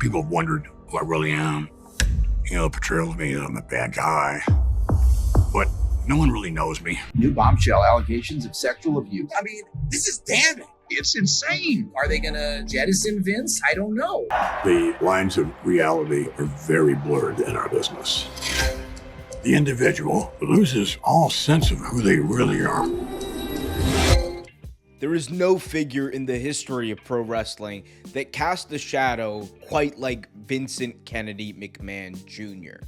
People have wondered who I really am. Portrayal of me, I'm a bad guy. But no one really knows me. New bombshell allegations of sexual abuse. I mean, this is damning. It's insane. Are they gonna jettison Vince? I don't know. The lines of reality are very blurred in our business. The individual loses all sense of who they really are. There is no figure in the history of pro wrestling that cast a shadow quite like Vincent Kennedy McMahon Jr.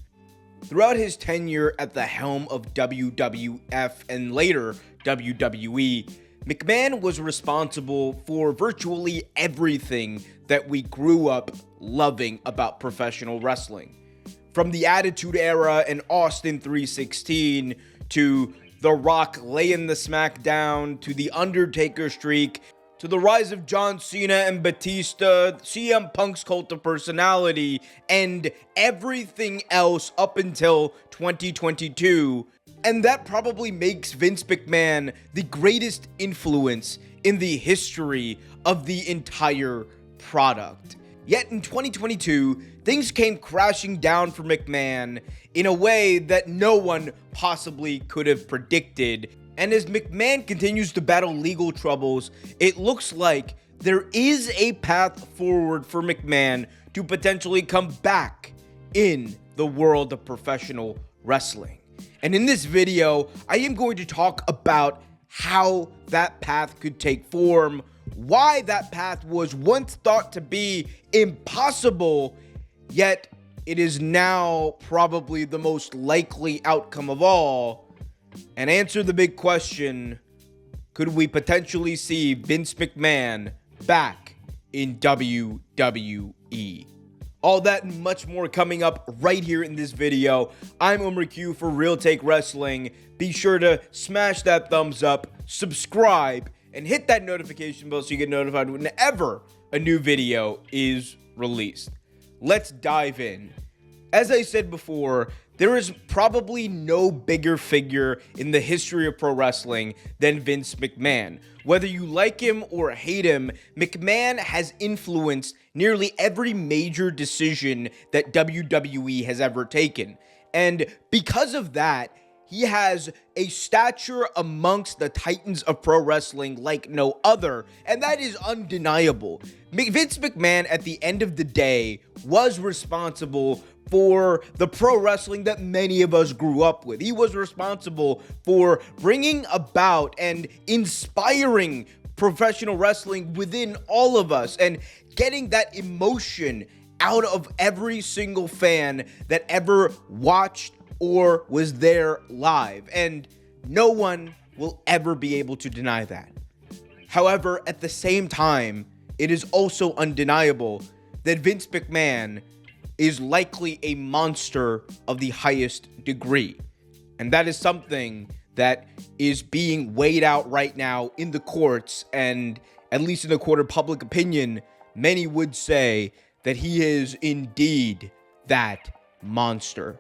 Throughout his tenure at the helm of WWF and later WWE, McMahon was responsible for virtually everything that we grew up loving about professional wrestling. From the Attitude Era and Austin 316 to The Rock laying the SmackDown, to The Undertaker streak, to the rise of John Cena and Batista, CM Punk's cult of personality, and everything else up until 2022. And that probably makes Vince McMahon the greatest influence in the history of the entire product. Yet in 2022, things came crashing down for McMahon in a way that no one possibly could have predicted. And as McMahon continues to battle legal troubles, it looks like there is a path forward for McMahon to potentially come back in the world of professional wrestling. And in this video, I am going to talk about how that path could take form, why that path was once thought to be impossible, yet it is now probably the most likely outcome of all, and answer the big question: could we potentially see Vince McMahon back in WWE? All that and much more coming up right here in this video. I'm Omer Q for Real Take Wrestling. Be sure to smash that thumbs up, subscribe, and hit that notification bell so you get notified whenever a new video is released. Let's dive in. As I said before, there is probably no bigger figure in the history of pro wrestling than Vince McMahon. Whether you like him or hate him, McMahon has influenced nearly every major decision that WWE has ever taken. And because of that, he has a stature amongst the titans of pro wrestling like no other, and that is undeniable. Vince McMahon, at the end of the day, was responsible for the pro wrestling that many of us grew up with. He was responsible for bringing about and inspiring professional wrestling within all of us and getting that emotion out of every single fan that ever watched or was there live, and no one will ever be able to deny that. However, at the same time, it is also undeniable that Vince McMahon is likely a monster of the highest degree, and that is something that is being weighed out right now in the courts, and at least in the court of public opinion, many would say that he is indeed that monster.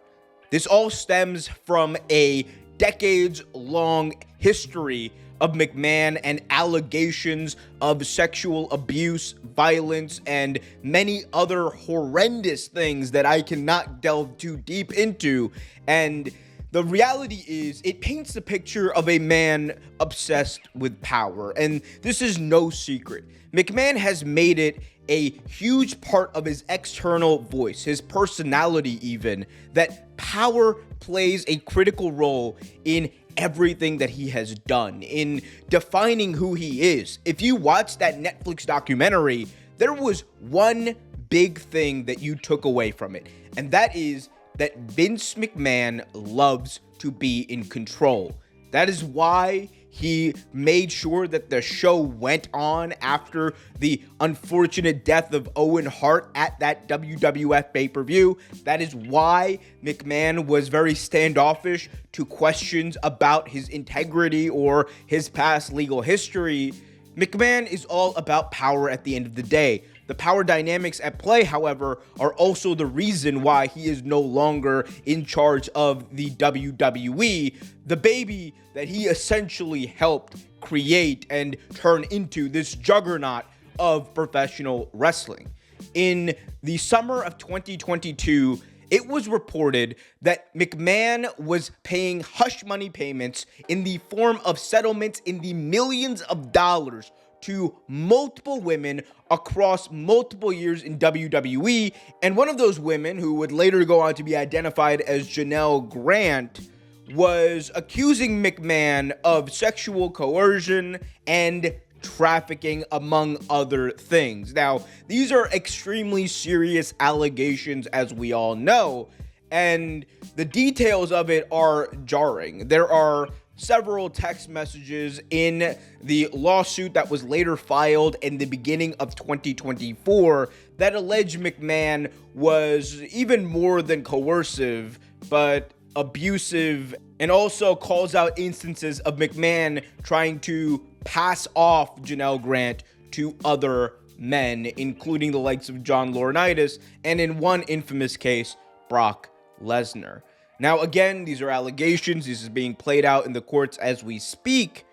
This all stems from a decades-long history of McMahon and allegations of sexual abuse, violence, and many other horrendous things that I cannot delve too deep into. And the reality is, it paints the picture of a man obsessed with power. And this is no secret. McMahon has made it a huge part of his external voice, his personality even, that power plays a critical role in everything that he has done, in defining who he is. If you watch that Netflix documentary, there was one big thing that you took away from it, and that is that Vince McMahon loves to be in control. That is why he made sure that the show went on after the unfortunate death of Owen Hart at that WWF pay-per-view. That is why McMahon was very standoffish to questions about his integrity or his past legal history. McMahon is all about power at the end of the day. The power dynamics at play, however, are also the reason why he is no longer in charge of the WWE, the baby that he essentially helped create and turn into this juggernaut of professional wrestling. in the summer of 2022, it was reported that McMahon was paying hush money payments in the form of settlements in the millions of dollars to multiple women across multiple years in WWE. And one of those women, who would later go on to be identified as Janelle Grant, was accusing McMahon of sexual coercion and trafficking, among other things. Now, these are extremely serious allegations, as we all know, and the details of it are jarring. There are several text messages in the lawsuit that was later filed in the beginning of 2024 that allege McMahon was even more than coercive, but abusive, and also calls out instances of McMahon trying to pass off Janelle Grant to other men, including the likes of John Laurinaitis, and in one infamous case, Brock Lesnar. Now, again, these are allegations. This is being played out in the courts as we speak,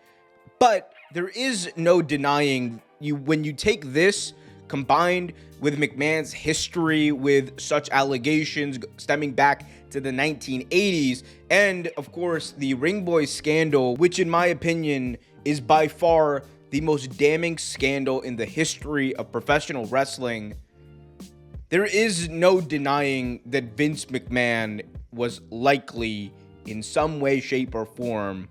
but there is no denying when you take this combined with McMahon's history with such allegations stemming back to the 1980s, and of course the Ring Boy scandal, which in my opinion is by far the most damning scandal in the history of professional wrestling, there is no denying that Vince McMahon was likely, in some way, shape, or form,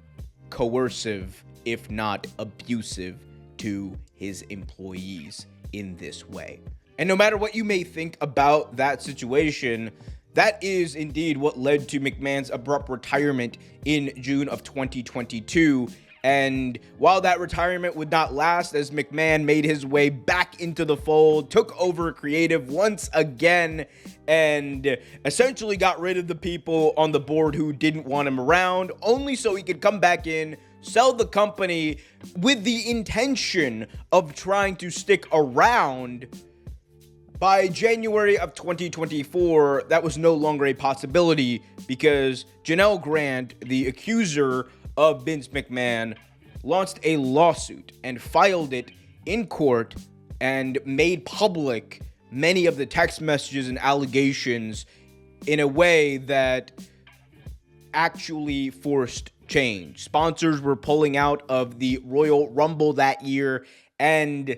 coercive, if not abusive, to his employees in this way. And no matter what you may think about that situation, that is indeed what led to McMahon's abrupt retirement in June of 2022. And while that retirement would not last, as McMahon made his way back into the fold, took over creative once again, and essentially got rid of the people on the board who didn't want him around, only so he could come back in, sell the company with the intention of trying to stick around. By January of 2024, that was no longer a possibility because Janelle Grant, the accuser of Vince McMahon, launched a lawsuit and filed it in court and made public many of the text messages and allegations in a way that actually forced change. Sponsors were pulling out of the Royal Rumble that year, and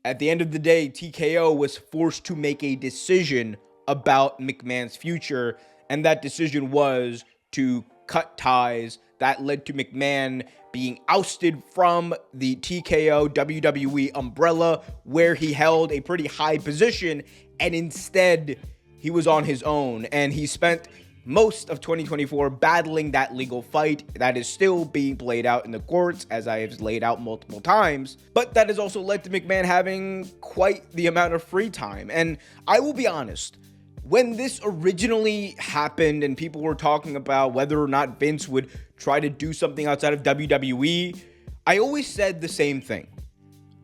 at the end of the day, TKO was forced to make a decision about McMahon's future, and that decision was to cut ties. That led to McMahon being ousted from the TKO WWE umbrella, where he held a pretty high position, and instead he was on his own, and he spent most of 2024 battling that legal fight that is still being played out in the courts, as I have laid out multiple times. But that has also led to McMahon having quite the amount of free time. And I will be honest, when this originally happened and people were talking about whether or not Vince would try to do something outside of WWE, I always said the same thing.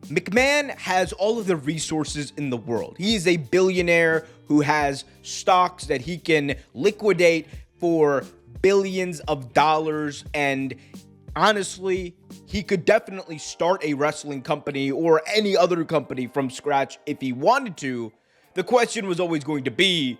McMahon has all of the resources in the world. He is a billionaire who has stocks that he can liquidate for billions of dollars, and honestly, he could definitely start a wrestling company or any other company from scratch if he wanted to. The question was always going to be,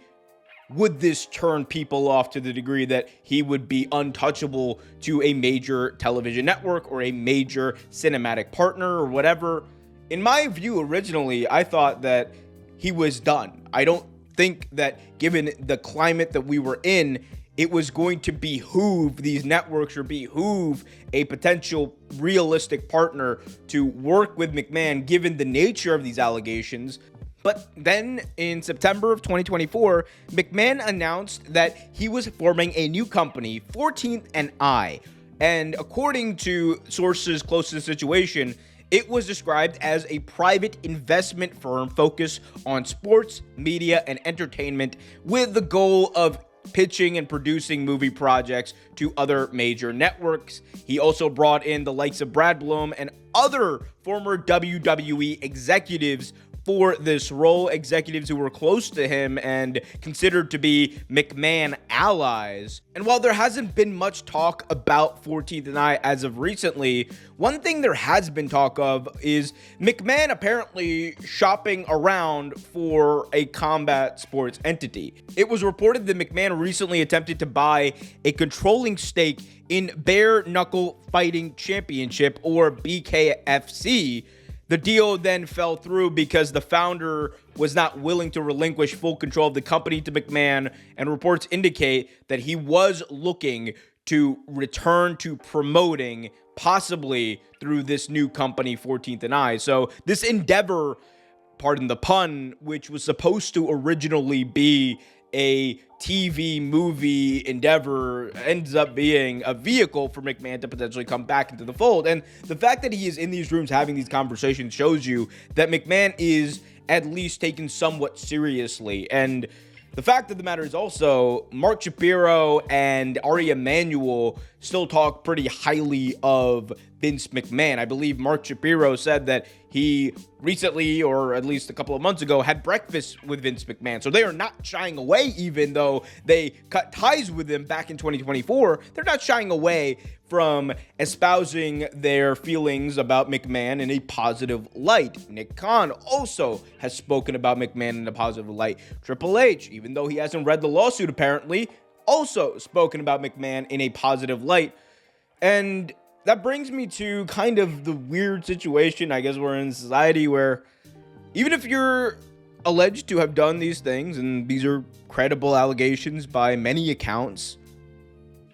would this turn people off to the degree that he would be untouchable to a major television network or a major cinematic partner or whatever? In my view, originally, I thought that he was done. I don't think that, given the climate that we were in, it was going to behoove these networks or behoove a potential realistic partner to work with McMahon, given the nature of these allegations. But then in September of 2024, McMahon announced that he was forming a new company, 14th and I. And according to sources close to the situation, it was described as a private investment firm focused on sports, media, and entertainment, with the goal of pitching and producing movie projects to other major networks. He also brought in the likes of Brad Bloom and other former WWE executives for this role, executives who were close to him and considered to be McMahon allies. And while there hasn't been much talk about 14th and I as of recently, one thing there has been talk of is McMahon apparently shopping around for a combat sports entity. It was reported that McMahon recently attempted to buy a controlling stake in Bare Knuckle Fighting Championship, or BKFC. The deal then fell through because the founder was not willing to relinquish full control of the company to McMahon, and reports indicate that he was looking to return to promoting, possibly through this new company, 14th and I. So this endeavor, pardon the pun, which was supposed to originally be a TV movie endeavor, ends up being a vehicle for McMahon to potentially come back into the fold. And the fact that he is in these rooms having these conversations shows you that McMahon is at least taken somewhat seriously. And the fact of the matter is also, Mark Shapiro and Ari Emanuel still talk pretty highly of Vince McMahon. I believe Mark Shapiro said that he recently, or at least a couple of months ago, had breakfast with Vince McMahon. So they are not shying away, even though they cut ties with him back in 2024. They're not shying away from espousing their feelings about McMahon in a positive light. Nick Khan also has spoken about McMahon in a positive light. Triple H, even though he hasn't read the lawsuit apparently, also spoken about McMahon in a positive light. And that brings me to kind of the weird situation, I guess, we're in society where even if you're alleged to have done these things, and these are credible allegations by many accounts,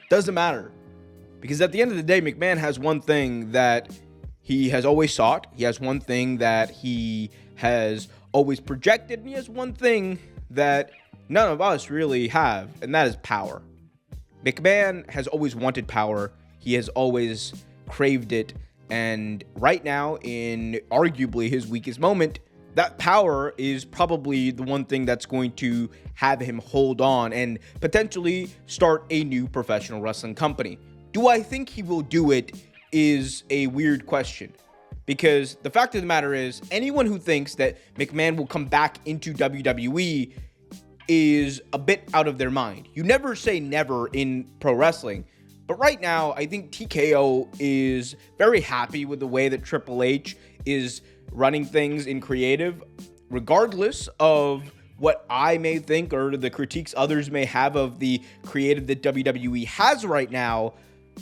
doesn't matter. Because at the end of the day, McMahon has one thing that he has always sought. He has one thing that he has always projected. And he has one thing that none of us really have, and that is power. McMahon has always wanted power. He has always craved it. And right now, in arguably his weakest moment, that power is probably the one thing that's going to have him hold on and potentially start a new professional wrestling company. Do I think he will do it is a weird question, because the fact of the matter is, anyone who thinks that McMahon will come back into WWE is a bit out of their mind. You never say never in pro wrestling, but right now, I think TKO is very happy with the way that Triple H is running things in creative, regardless of what I may think or the critiques others may have of the creative that WWE has right now.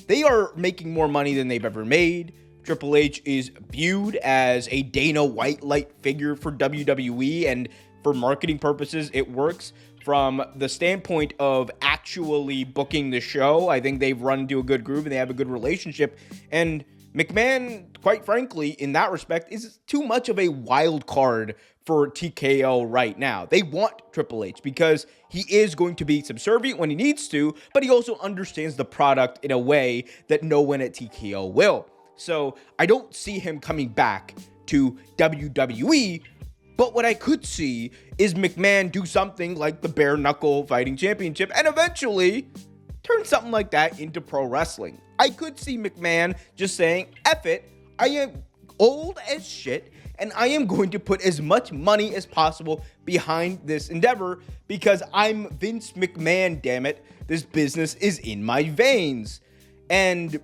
They are making more money than they've ever made. Triple H is viewed as a Dana White-like figure for WWE, and for marketing purposes, it works. From the standpoint of actually booking the show, I think they've run into a good groove and they have a good relationship. And McMahon, quite frankly, in that respect, is too much of a wild card for TKO right now. They want Triple H because he is going to be subservient when he needs to, but he also understands the product in a way that no one at TKO will. So I don't see him coming back to WWE, but what I could see is McMahon do something like the Bare Knuckle Fighting Championship and eventually turn something like that into pro wrestling. I could see McMahon just saying, F it, I am old as shit, and I am going to put as much money as possible behind this endeavor because I'm Vince McMahon, damn it. This business is in my veins. And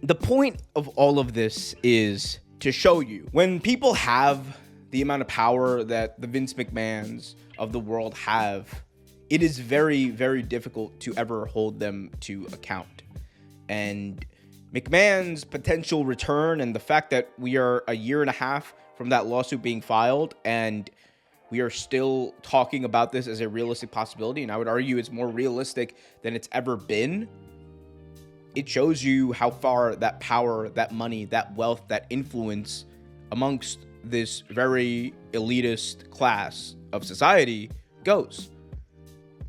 the point of all of this is to show you, when people have the amount of power that the Vince McMahons of the world have, it is very, very difficult to ever hold them to account. And McMahon's potential return, and the fact that we are a year and a half from that lawsuit being filed and we are still talking about this as a realistic possibility, and I would argue it's more realistic than it's ever been, it shows you how far that power, that money, that wealth, that influence amongst this very elitist class of society goes.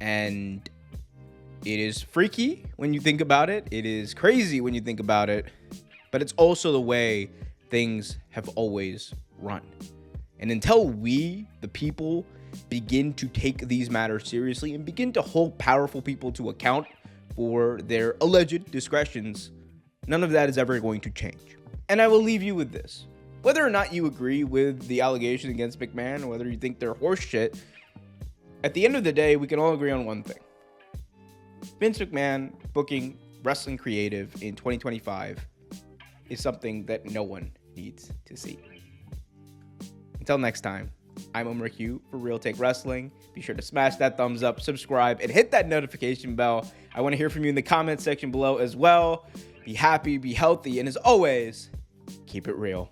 And it is freaky when you think about it. It is crazy when you think about it. But it's also the way things have always run. And until we, the people, begin to take these matters seriously and begin to hold powerful people to account for their alleged discretions, none of that is ever going to change. And I will leave you with this. Whether or not you agree with the allegations against McMahon, whether you think they're horseshit, at the end of the day, we can all agree on one thing. Vince McMahon booking wrestling creative in 2025 is something that no one needs to see. Until next time, I'm Omer Q for Real Take Wrestling. Be sure to smash that thumbs up, subscribe, and hit that notification bell. I want to hear from you in the comment section below as well. Be happy, be healthy, and as always, keep it real.